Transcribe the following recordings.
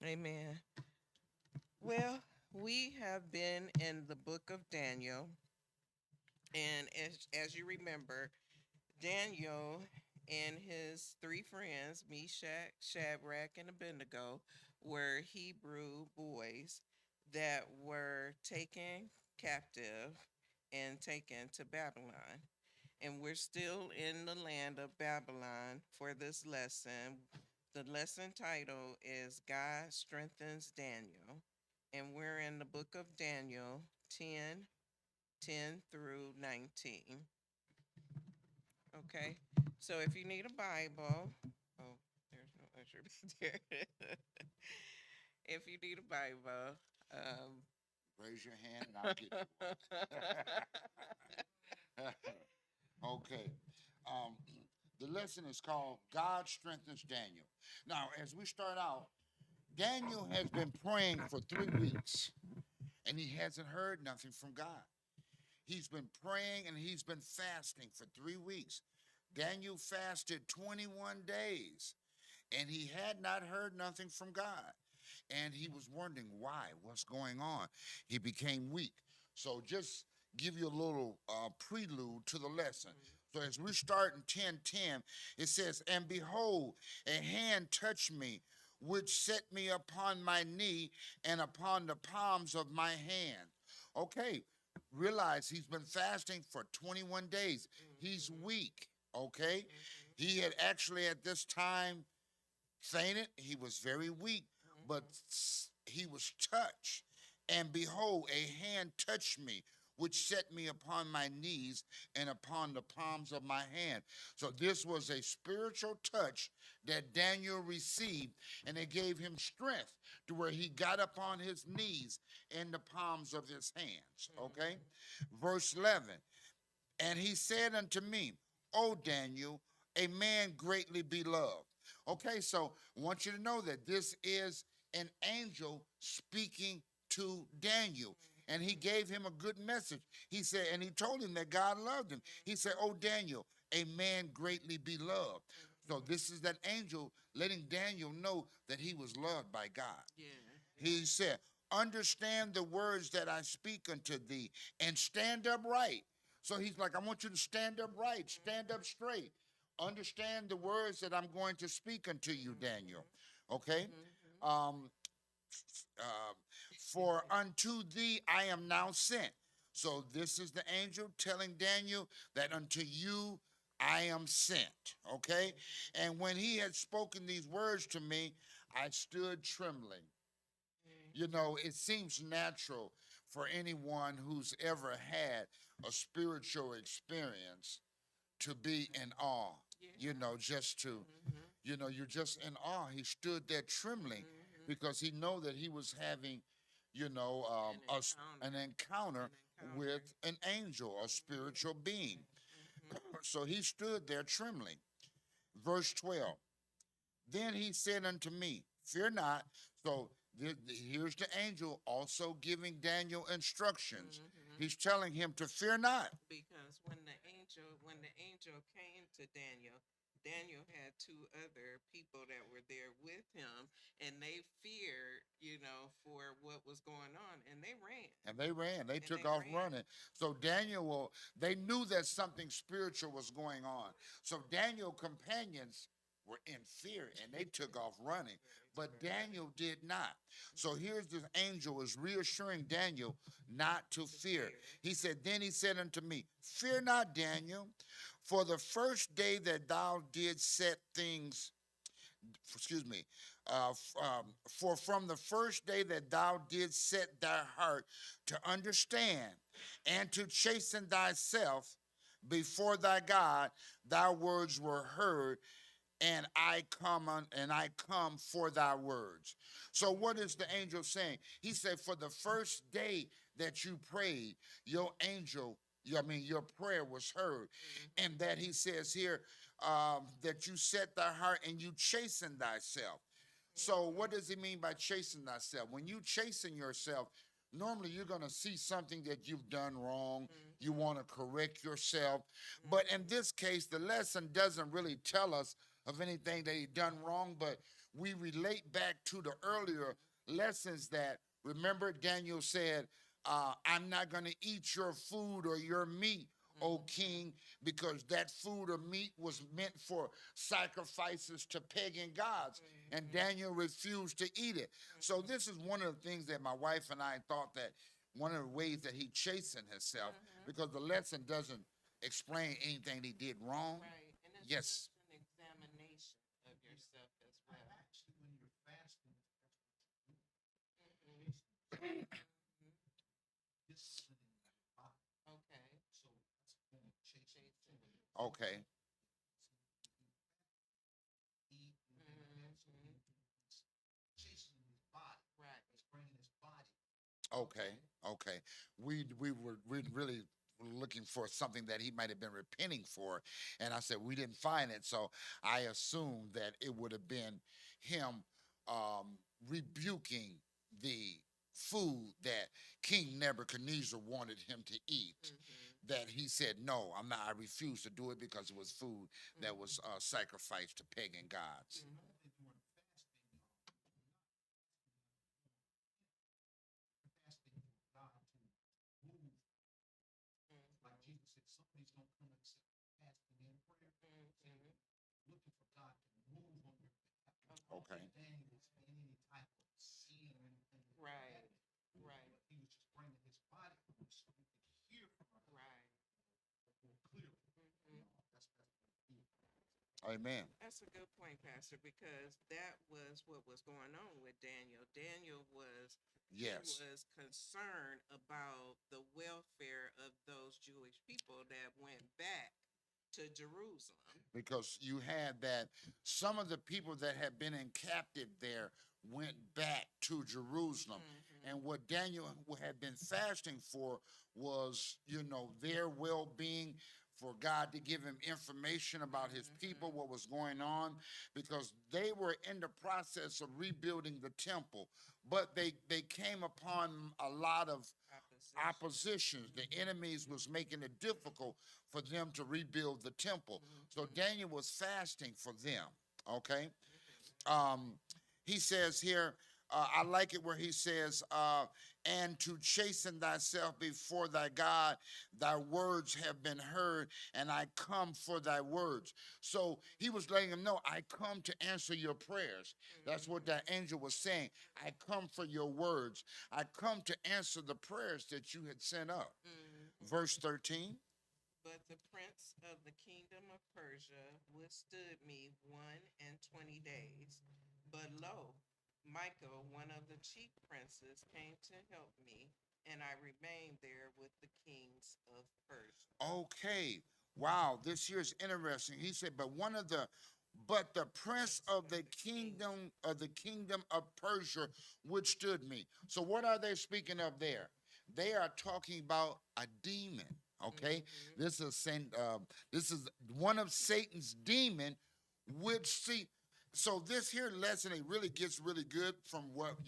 Amen. Well, we have been in the book of Daniel, and as you remember, Daniel and his three friends, Meshach, Shadrach, and Abednego, were Hebrew boys that were taken captive and taken to Babylon. And we're still in the land of Babylon for this lesson. The lesson title is God Strengthens Daniel. And we're in the book of Daniel 10 through 19. Okay. So if you need a Bible, oh, there's no usher back there. If you need a Bible, um, Raise your hand and I'll get you one. Okay. Um, the lesson is called God Strengthens Daniel. Now, as we start out, Daniel has been praying for 3 weeks and he hasn't heard nothing from God. He's been praying and he's been fasting for 3 weeks. Daniel fasted 21 days and he had not heard nothing from God. And he was wondering why, what's going on. He became weak. So just give you a little prelude to the lesson. So as we start in 10:10, it says, "And behold, a hand touched me, which set me upon my knee and upon the palms of my hand." Okay, realize he's been fasting for 21 days. He's weak, okay? He had actually at this time fainted. He was very weak, but he was touched. And behold, a hand touched me, which set me upon my knees and upon the palms of my hand. So this was a spiritual touch that Daniel received, and it gave him strength to where he got up on his knees in the palms of his hands. Okay? Verse 11. And he said unto me, O Daniel, a man greatly beloved. Okay, so I want you to know that this is an angel speaking to Daniel. And he gave him a good message. He said, and he told him that God loved him. He said, "O Daniel, a man greatly beloved." So this is that angel letting Daniel know that he was loved by God. Yeah. He said, "Understand the words that I speak unto thee, and stand upright." So he's like, I want you to stand upright, stand up straight. Understand the words that I'm going to speak unto you, Daniel. Okay? Um, uh, for unto thee I am now sent. So this is the angel telling Daniel that unto you I am sent. Okay? And when he had spoken these words to me, I stood trembling. You know, it seems natural for anyone who's ever had a spiritual experience to be in awe. You know, just to, you know, you're just in awe. He stood there trembling because he know that he was having, you know, an encounter with an angel, a spiritual being. So he stood there trembling. Verse 12. Then he said unto me, "Fear not." So here's the angel also giving Daniel instructions. He's telling him to fear not. Because when the angel came to Daniel, Daniel had two other people that were there with him, and they feared, for what was going on, and they ran. And they ran. They And took they off ran. running. So Daniel, they knew that something spiritual was going on. So Daniel's companions were in fear and they took off running. But Daniel did not. So here's the angel is reassuring Daniel not to fear. He said, then he said unto me, "Fear not, Daniel, for the first day that thou didst set things, excuse me, for from the first day that thou didst set thy heart to understand and to chasten thyself before thy God, thy words were heard, and I come for thy words." So what is the angel saying? He said, for the first day that you prayed, your angel, your prayer was heard. And that he says here, that you set thy heart and you chasten thyself. So what does he mean by chasten thyself? When you chasten yourself, normally you're going to see something that you've done wrong. You want to correct yourself. But in this case, the lesson doesn't really tell us of anything that he done wrong, but we relate back to the earlier lessons that, remember, Daniel said, I'm not going to eat your food or your meat, O king, because that food or meat was meant for sacrifices to pagan gods, and Daniel refused to eat it. So this is one of the things that my wife and I thought, that one of the ways that he chastened himself, because the lesson doesn't explain anything he did wrong. Right. And it's Yes. just an examination of yourself as well. Actually, when you're fasting, Mhm. Mhm. disciplining your body. Okay. So that's a form of chastening. Chasing. Okay. Eat, Mhm. chastening his body. Right. It's bringing his body. Okay, okay. We really were looking for something that he might have been repenting for, and I said we didn't find it, so I assumed that it would have been him rebuking the food that King Nebuchadnezzar wanted him to eat. Mhm. That he said, no, I'm not. I refuse to do it because it was food that was sacrificed to pagan gods. Mhm. Fasting for God to move, Mhm. like Jesus said, somebody's gonna come except fasting and prayer. Mhm. Looking for God to move on your behalf. Okay. And was in any type of sin or anything. Right. Right. He was just bringing his body so you could hear from God. Right. More clearly. Mhm. Amen. That's a good point, Pastor, because that was what was going on with Daniel. Daniel was Yes. he was concerned about the welfare of those Jewish people that went back to Jerusalem. Because you had that some of the people that had been in captive there went back to Jerusalem. Mhm. And what Daniel had been fasting for was, their well being, for God to give him information about his people, what was going on, because they were in the process of rebuilding the temple. But they came upon a lot of oppositions. The enemies was making it difficult for them to rebuild the temple. So Daniel was fasting for them. Okay. Um, he says here, I like it where he says, and to chasten thyself before thy God, thy words have been heard, and I come for thy words. So he was letting him know, I come to answer your prayers. That's what that angel was saying. I come for your words. I come to answer the prayers that you had sent up. Verse 13. But the prince of the kingdom of Persia withstood me 1 and 20 days. But lo, Michael, one of the chief princes, came to help me, and I remained there with the kings of Persia. Okay. Wow, this here is interesting. He said, but the prince of the kingdom of Persia withstood me. So what are they speaking of there? They are talking about a demon. Okay, this is one of Satan's demon, which see. So this here lesson, it really gets really good from what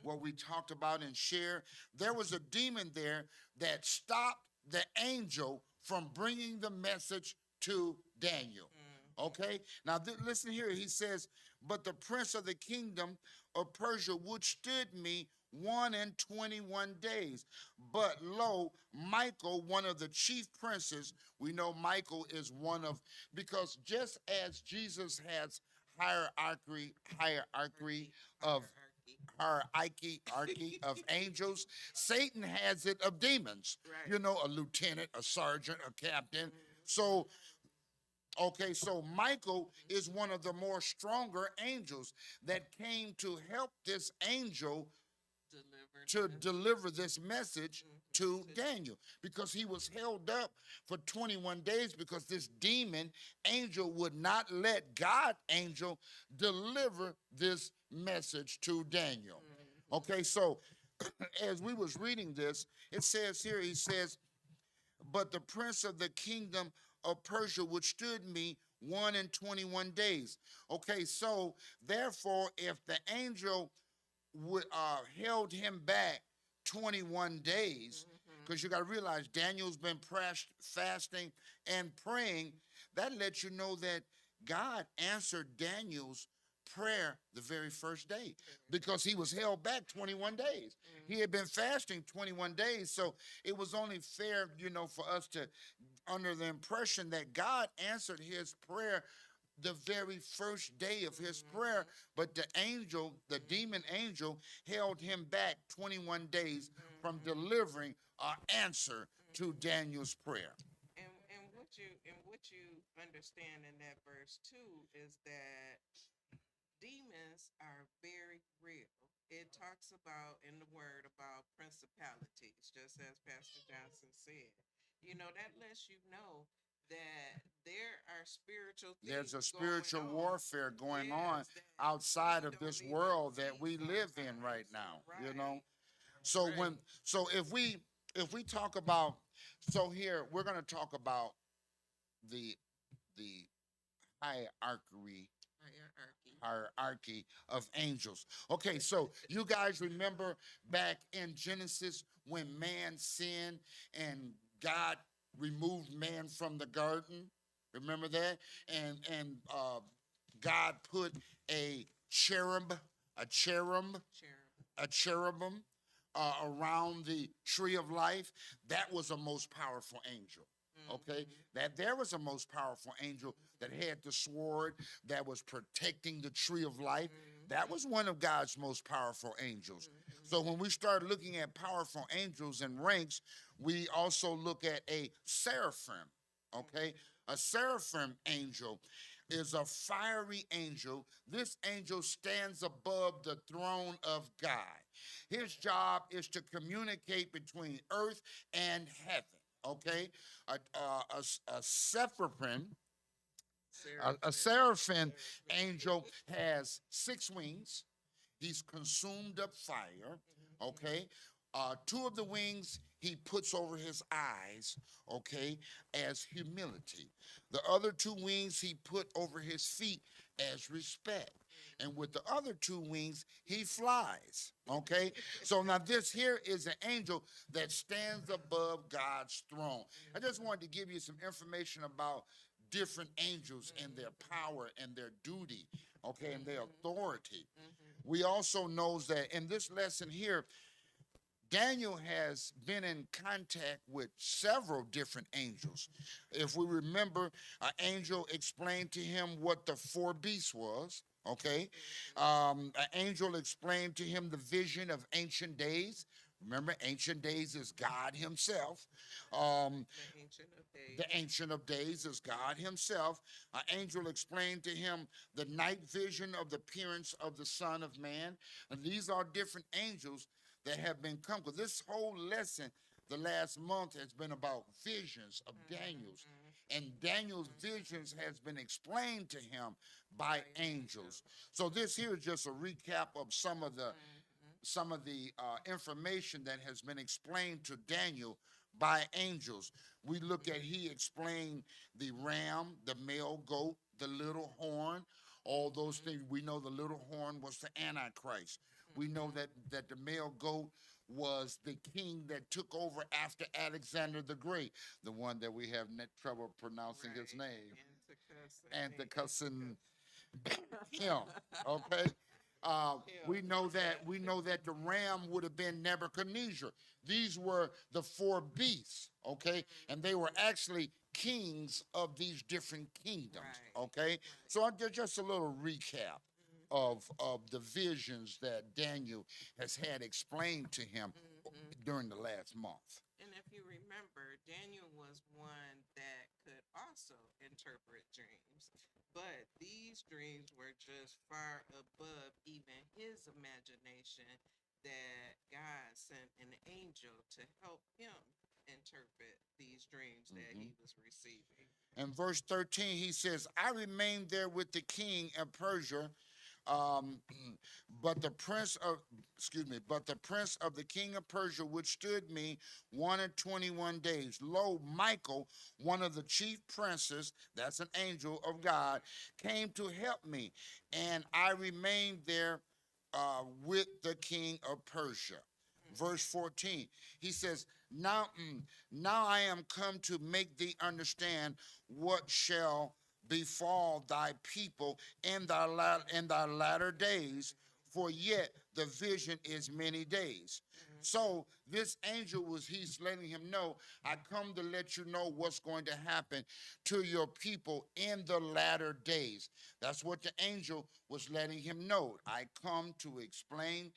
what we talked about and shared. There was a demon there that stopped the angel from bringing the message to Daniel. Okay, now listen here. He says, but the prince of the kingdom of Persia withstood me 1 and 21 days. But lo, Michael, one of the chief princes, we know Michael is one of, because just as Jesus has hierarchy of hierarchy of angels, Satan has it of demons. Right. A lieutenant, a sergeant, a captain. So okay, so Michael is one of the more stronger angels that came to help this angel to deliver this message to Daniel, because he was held up for 21 days because this demon angel would not let God angel deliver this message to Daniel. Okay, so as we was reading this, it says here, he says, but the prince of the kingdom of Persia withstood me 1 and 21 days. Okay, so therefore, if the angel held him back 21 days, because you got to realize Daniel's been fasting and praying, that lets you know that God answered Daniel's prayer the very first day because he was held back 21 days. He had been fasting 21 days, so it was only fair, for us to under the impression that God answered his prayer the very first day of his prayer, but the angel, the demon angel, held him back 21 days from delivering an answer to Daniel's prayer. And what you understand in that verse too is that demons are very real. It talks about in the word about principalities, just as Pastor Johnson said. That lets you know that there are spiritual There's a things going spiritual on. warfare going on Yes, that outside we of don't this even world that see we live in right sometimes. now. Right. So Right. if we talk about, so here we're going to talk about the the hierarchy Hierarchy. hierarchy of angels. Okay, so you guys remember back in Genesis when man sinned and God removed man from the garden? Remember that? And God put a cherub, a cherub, Cherub. a cherubim around the tree of life. That was a most powerful angel. Okay, that there was a most powerful angel that had the sword that was protecting the tree of life. That was one of God's most powerful angels. So when we start looking at powerful angels and ranks, we also look at a seraphim. Okay, a seraphim angel is a fiery angel. This angel stands above the throne of God. His job is to communicate between earth and heaven. Okay, a seraphim, a seraphim angel has 6 wings. He's consumed up fire. Okay. Two of the wings he puts over his eyes, okay, as humility. The other 2 wings he put over his feet as respect. And with the other 2 wings, he flies. Okay. So now this here is an angel that stands above God's throne. I just wanted to give you some information about different angels and their power and their duty, okay, and their authority. We also knows that in this lesson here, Daniel has been in contact with several different angels. If we remember, an angel explained to him what the 4 beasts was. Okay, an angel explained to him the vision of ancient days. Remember, ancient days is God Himself. Um, The Ancient of the Days. Ancient of Days is God Himself. An angel explained to him the night vision of the appearance of the Son of Man. And these are different angels that have been come. Because this whole lesson, the last month, has been about visions of Daniel's. And Daniel's visions has been explained to him by angels. So this here is just a recap of some of the information that has been explained to Daniel by angels. We look at he explained the ram, the male goat, the little horn, all those things. We know the little horn was the Antichrist. We know that the male goat was the king that took over after Alexander the Great, the one that we have trouble pronouncing his name, Anticussing him. Okay. We know that the ram would have been Nebuchadnezzar. These were the 4 beasts, okay, and they were actually kings of these different kingdoms, okay. So just a little recap of the visions that Daniel has had explained to him during the last month. And if you remember, Daniel was one that could also interpret dreams. But these dreams were just far above even his imagination that God sent an angel to help him interpret these dreams that he was receiving. In verse 13, he says, I remained there with the king of Persia, um, but the prince of but the prince of the king of Persia withstood me 121 days. Lo, Michael, one of the chief princes, that's an angel of God, came to help me, and I remained there with the king of Persia. Verse 14, he says, now I am come to make thee understand what shall befall thy people in thy latter days, for yet the vision is many days. So this angel he's letting him know, I come to let you know what's going to happen to your people in the latter days. That's what the angel was letting him know. I come to explain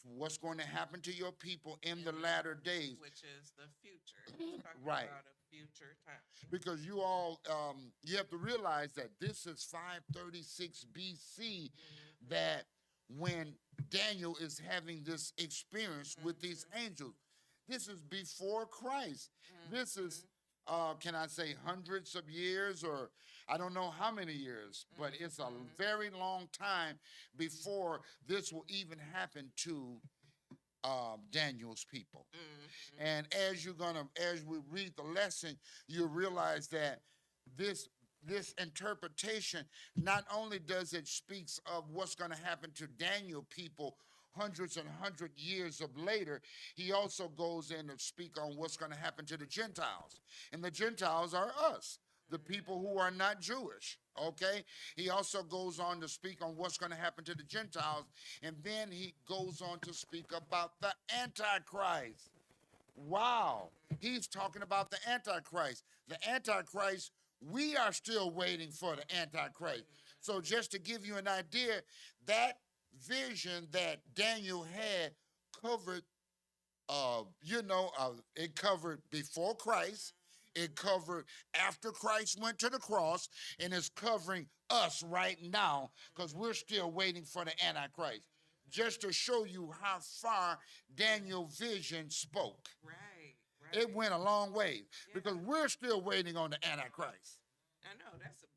what's going to happen to your people in the latter days. Which is the future. He's talking Right. about a future time. Because you all, you have to realize that this is 536 BC, that when Daniel is having this experience with these angels, this is before Christ. This is, can I say, hundreds of years, or I don't know how many years, but it's a very long time before this will even happen to Daniel's people. And as we read the lesson, you realize that this interpretation, not only does it speaks of what's going to happen to Daniel people hundreds and hundred years of later, he also goes in to speak on what's going to happen to the Gentiles. And the Gentiles are us, the people who are not Jewish. Okay? He also goes on to speak on what's going to happen to the Gentiles, and then he goes on to speak about the Antichrist. Wow. He's talking about the Antichrist. The Antichrist, we are still waiting for the Antichrist. So just to give you an idea, that vision that Daniel had covered, it covered before Christ, it covered after Christ went to the cross, and it's covering us right now because we're still waiting for the Antichrist. Just to show you how far Daniel's vision spoke. Right, right. It went a long way because we're still waiting on the Antichrist. I know, that's amazing.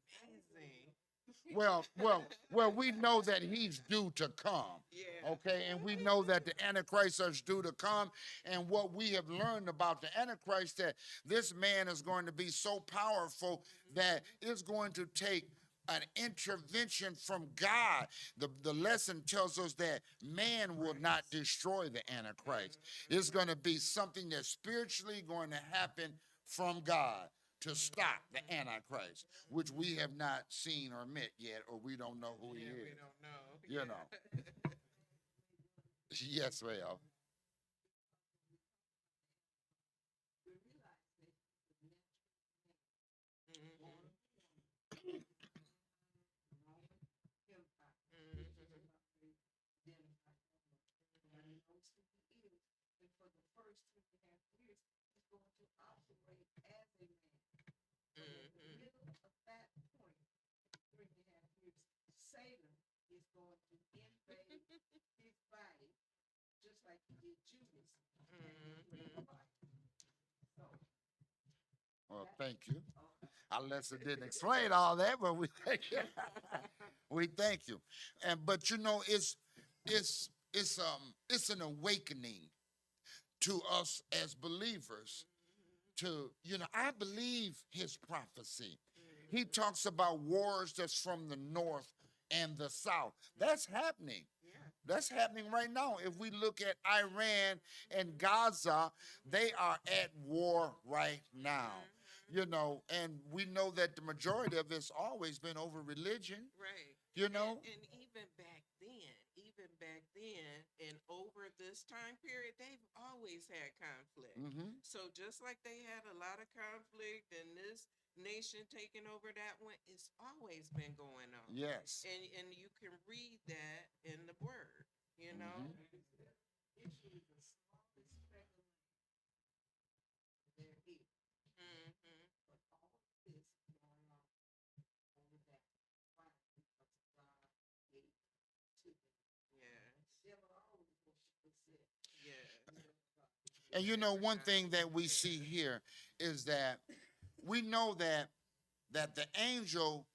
Well, we know that he's due to come. Yeah. Okay, and we know that the Antichrist is due to come. And what we have learned about the Antichrist, that this man is going to be so powerful that it's going to take an intervention from God. The lesson tells us that man will not destroy the Antichrist. It's going to be something that's spiritually going to happen from God to stop the Antichrist, which we have not seen or met yet, or we don't know who he is. We don't know. You know. Yes, well. Well, thank you. Unless it didn't explain all that, but we thank you. We thank you. And but it's an awakening to us as believers. To I believe his prophecy. He talks about wars that's from the north and the south. That's happening. That's happening right now. If we look at Iran and Gaza, they are at war right now. And we know that the majority of it's always been over religion. Right. And even back then, and over this time period, they've always had conflict. So just like they had a lot of conflict, and this nation taking over that one, it's always been going on. Yes. And you can read that in the word, you know. And one thing that we see here is that we know that the angel,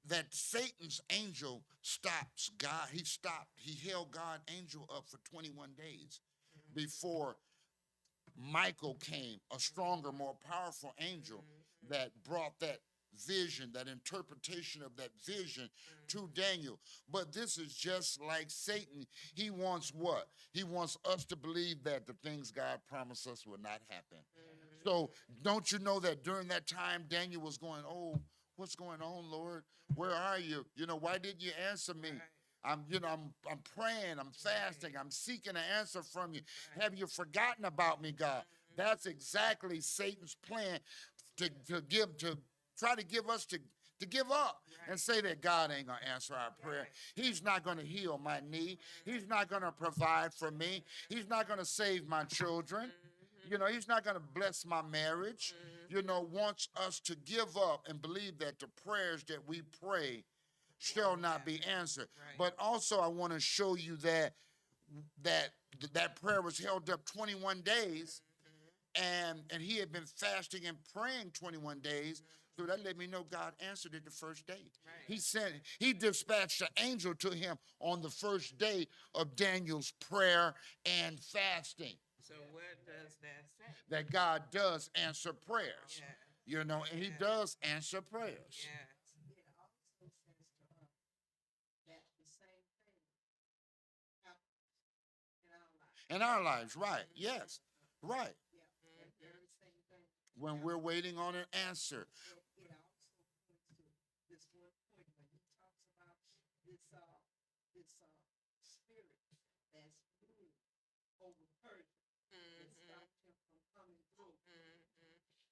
that Satan's angel stops God. He held God angel up for 21 days before Michael came, a stronger, more powerful angel that brought that vision, that interpretation of that vision to Daniel. But this is just like Satan. He wants what? He wants us to believe that the things God promised us will not happen. So don't you know that during that time, Daniel was going, oh, what's going on, Lord? Where are you? Why didn't you answer me? Right. I'm praying, I'm fasting, Right. I'm seeking an answer from you. Right. Have you forgotten about me, God? That's exactly Satan's plan to try to give us to give up and Right. say that God ain't gonna answer our prayer. Right. He's not gonna heal my need. He's not gonna provide for me. He's not gonna save my children. He's not gonna bless my marriage. Wants us to give up and believe that the prayers that we pray shall not be answered. Right. But also I want to show you that that prayer was held up 21 days, and he had been fasting and praying 21 days. So that let me know God answered it the first day. Right. He dispatched an angel to him on the first day of Daniel's prayer and fasting. So what does that say? That God does answer prayers. Yeah. And he Yeah. does answer prayers. Yes. It also says to us that the same thing happens in our lives. In our lives, right. Yes. Right. Yeah, that very same thing. When we're waiting on an answer. It also points to this one point when he talks about this spirit that's ruling over Persia that stopped him from coming through.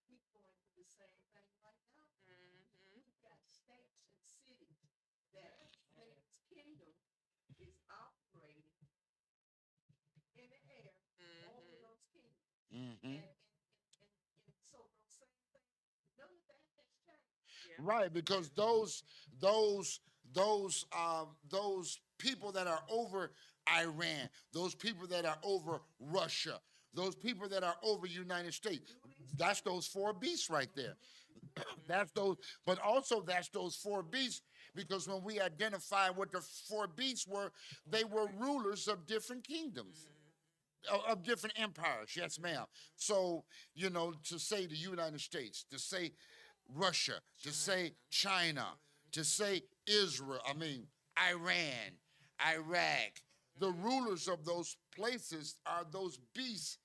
We're going through the same thing right now. We've got states and cities that Satan's kingdom is operating in the air over those kingdoms. Mm-hmm. And so those same things, none of that has changed. Yeah. Right, because those people that are over Iran, those people that are over Russia, those people that are over United States, that's those four beasts right there. That's those, but also that's those four beasts, because when we identify what the four beasts were, they were rulers of different kingdoms, of different empires. Yes, ma'am. So, to say the United States, to say Russia, to say China, to say Israel, Iran, Iraq, the rulers of those places are those beasts,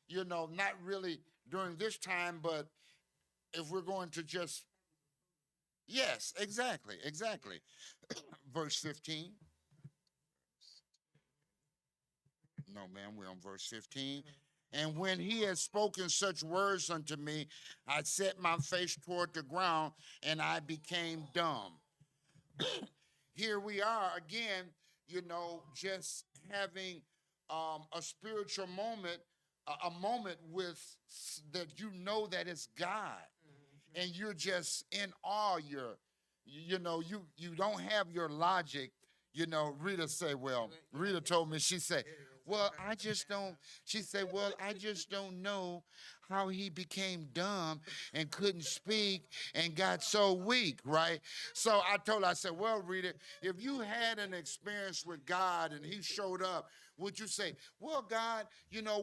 not really during this time, but if we're going to just, yes, exactly. Verse 15. No, ma'am, we're on verse 15. And when he had spoken such words unto me, I set my face toward the ground and I became dumb. Here we are again, just having a spiritual moment, a moment with that that it's God, and you're just in awe. You don't have your logic. Rita say, well, Rita told me, she said, well, I just don't, she said, well, I just don't know how he became dumb and couldn't speak and got so weak, right? So I told her, I said, well, Rita, if you had an experience with God and he showed up, would you say, well, God,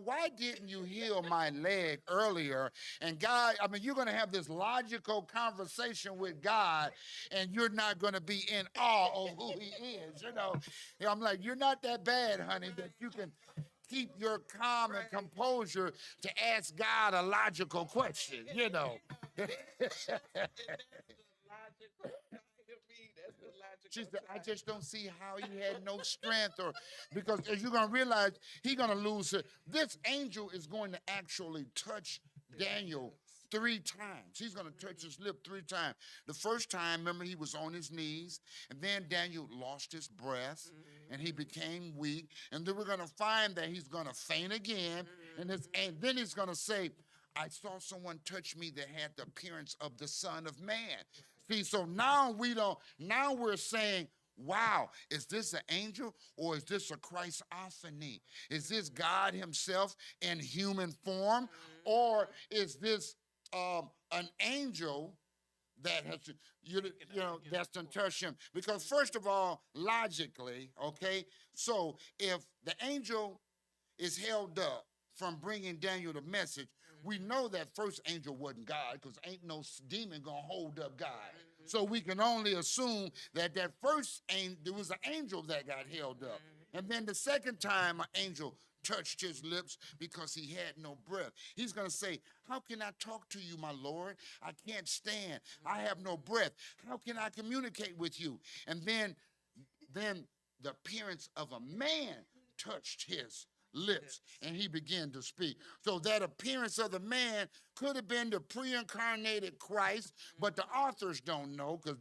why didn't you heal my leg earlier? And God, you're going to have this logical conversation with God, and you're not going to be in awe of who he is. I'm like, you're not that bad, honey, that you can keep your calm and composure to ask God a logical question. That's the logical diary. That's the She logical said, I side. just don't see how he had no strength, or because as you're gonna realize, he's gonna lose it. This angel is going to actually touch Daniel 3 times. He's gonna touch his lip 3 times. The first time, remember, he was on his knees, and then Daniel lost his breath and he became weak. And then we're gonna find that he's gonna faint again, and then he's gonna say, I saw someone touch me that had the appearance of the Son of Man. See, so now we're saying, wow, is this an angel or is this a Christophany? Is this God himself in human form? Or is this an angel that has that's to touch him? Because first of all, logically, okay, so if the angel is held up from bringing Daniel the message, we know that first angel wasn't God, because ain't no demon gonna hold up God. So we can only assume that first angel, there was an angel that got held up. And then the second time an angel touched his lips because he had no breath. He's going to say, how can I talk to you, my Lord? I can't stand. I have no breath. How can I communicate with you? And then the appearance of a man touched his lips and he began to speak. So that appearance of the man could have been the pre-incarnated Christ, but the authors don't know because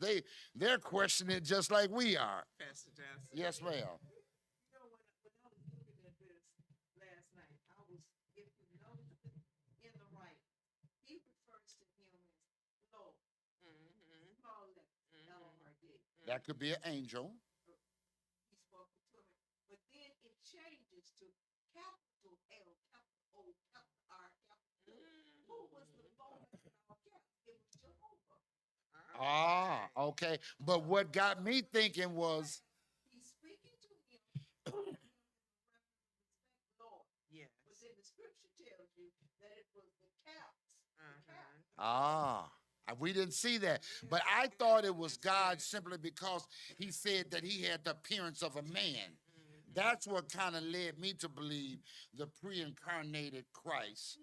they're questioning it just like we are. Pastor Johnson. Yes, ma'am. You know, when I was looking at this last night, I was, if you notice it in the right, he refers to him as Lord. Small letter, L-O-R-D. That could be an angel. He spoke to him. But then it changes to capital L, capital O, capital R, capital U. Who was the Lord in our cap? It was Jehovah. Ah, okay. But what got me thinking was, He's speaking to him, Lord. Yes. But then the scripture tells you that it was the caps. The caps. we didn't see that. But I thought it was God simply because he said that he had the appearance of a man. That's what kind of led me to believe the pre-incarnated Christ,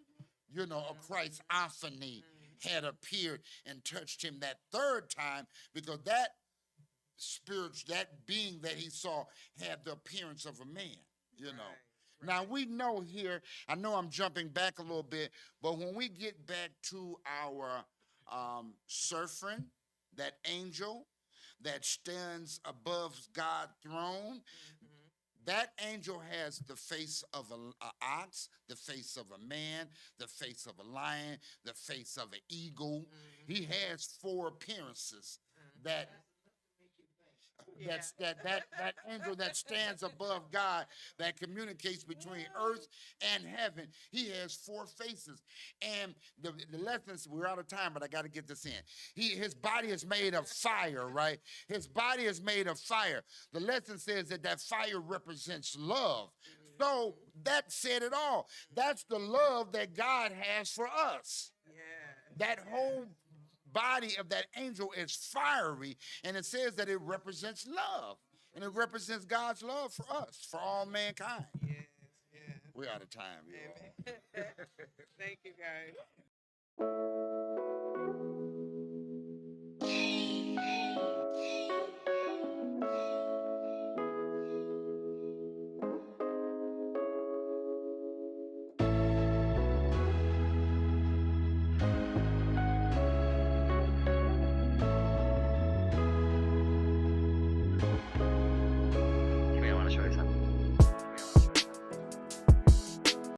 you know, a Christophany had appeared and touched him that third time because that spirit, that being that he saw had the appearance of a man, you know. Right. Now we know here, I know I'm jumping back a little bit, but when we get back to our surfing, that angel that stands above God's throne, that angel has the face of an ox, the face of a man, the face of a lion, the face of an eagle. He has four appearances that that angel that stands above God, that communicates between earth and heaven. He has four faces. And the lessons, we're out of time, but I got to get this in. His body is made of fire, right? His body is made of fire. The lesson says that fire represents love. So that said it all. That's the love that God has for us. Yeah. That whole body of that angel is fiery, and it says that it represents love, and it represents God's love for us, for all mankind. Yes. Yes. We're out of time, you all. Amen. Thank you, guys.